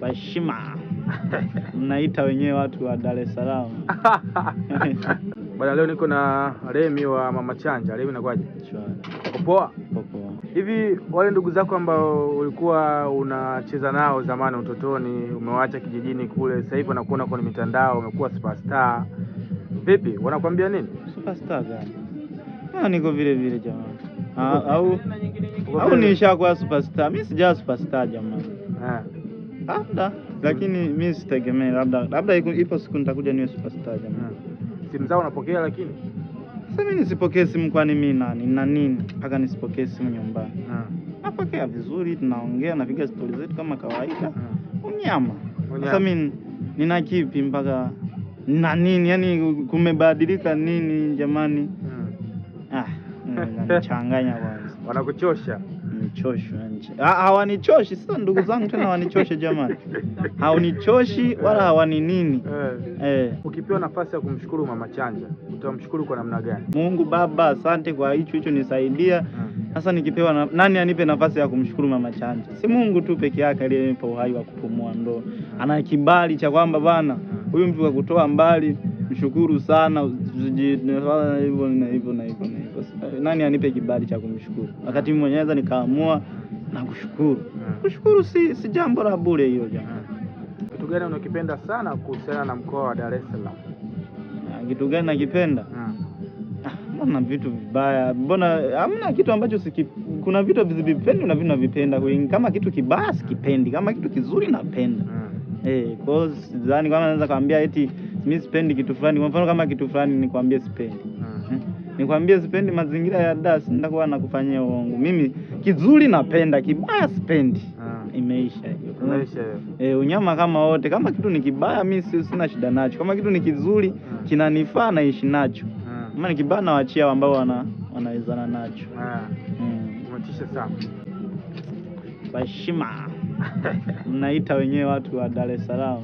Kwa heshima. Mnaita wenyewe watu wa Dar es Salaam. Bwana, leo niko na Remi wa Mama Chanja. Remi, inakuaje? Shwari. Poa. Popo. Hivi wale ndugu zako ambao ulikuwa unacheza nao zamani utotoni, umewaacha kijijini kule, sasa hivi wanakuona kwenye mitandao, umekuwa superstar. Vipi? Wanakuambia nini? Superstar gani? Niko vile vile jamani. Au nishakuwa superstar? Mimi sijawa superstar jamani. Labda, lakini mimi sitegemee, labda ipo siku nitakuja niwe superstar jamani. Simu zao unapokea lakini? Sasa mimi nisipokee simu kwani mimi nani? Na nini mpaka nisipokee simu nyumbani? Napokea vizuri, tunaongea, napiga stories zetu kama kawaida. Unyama. Sasa mimi nina kipi mpaka na nini? Yaani kumebadilika nini jamani? Nachanganya kwanza. Wanakuchosha? Nichosho nje. Hawanichoshi, sasa ndugu zangu tena wanichoshe jamani. Hawanichoshi wala hawani nini. Ukipewa nafasi ya kumshukuru Mama Chanja, utamshukuru kwa namna gani? Mungu Baba, asante kwa hicho nisaidia. Sasa nikipewa nani anipe nafasi ya kumshukuru Mama Chanja? Si Mungu tu peke yake aliyenipa uhai wa kupumua, ndo ana kibali cha kwamba bana huyu mtu kutoa mbali, mshukuru sana, hivyo na hivyo. Nani anipe kibali cha kumshukuru? Wakati mimi mwenyewe nikaamua na kushukuru. Kushukuru si jambo la bure hilo jamani. Kitu gani unakipenda sana kuhusiana na mkoa wa Dar es Salaam? Kitu gani nakipenda? Mbona vitu vibaya? Mbona hamna kitu ambacho kuna vitu vizivipendi na vitu navipenda. Kama kitu kibaya sikipendi, kama kitu kizuri napenda. Kwa sidhani kama naweza kaambia eti mimi sipendi kitu fulani. Kwa mfano kama kitu fulani nikwambie sipendi. Nikwambie sipendi mazingira ya Dar, nitakuwa nakufanyia uongo. Mimi kizuri napenda, kibaya sipendi. Imeisha hiyo. Unyama kama wote. Kama kitu ni kibaya mimi sina shida nacho. Kama kitu ni kizuri kinanifaa naishi nacho. Kama ni kibaya nawaachia ambao wanawezana nacho. Umetisha sana. Kwa heshima. Mnaita wenyewe watu wa Dar es Salaam.